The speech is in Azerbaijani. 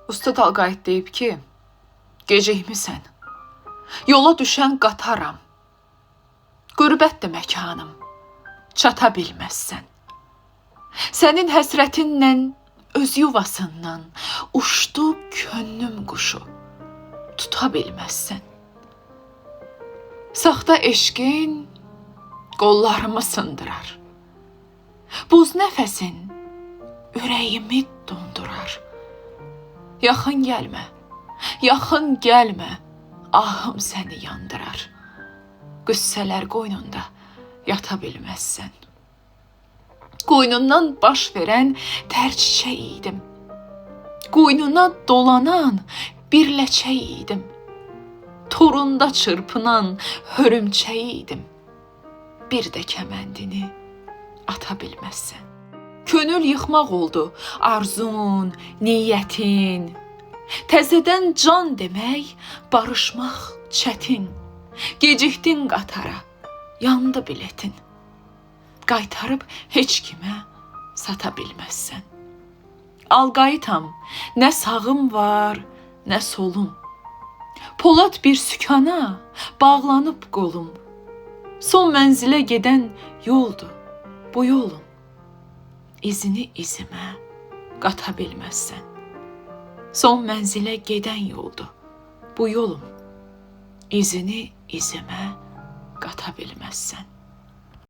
Usta Dalqayıt deyib ki, gecikmisən, yola düşən qataram, qürbətdir məkanım, çata bilməzsən. Sənin həsrətinlə öz yuvasından uçdu könlüm quşu, tuta bilməzsən. Saxta eşqin qollarımı sındırar, buz nəfəsin ürəyimi dondurar. Yaxın gəlmə, yaxın gəlmə, ahım səni yandırar. Qüssələr qoynunda yata bilməzsən. Qoynundan baş verən tər çiçək idim, qoynuna dolanan bir ləçək idim, torunda çırpınan hörümçək idim, bir də kəməndini ata bilməzsən. Könül yıxmaq oldu arzun, niyyətin, təzədən can demək, barışmaq çətin. Gecikdin qatara, yandı biletin, qaytarıb heç kimə sata bilməzsən. Alqayıtam, nə sağım var, nə solum, polad bir sükana bağlanıb qolum. Son mənzilə gedən yoldur bu yolum, izini izimə qata bilməzsən. Son mənzilə gedən yoldur bu yolum, izini izimə qata bilməzsən.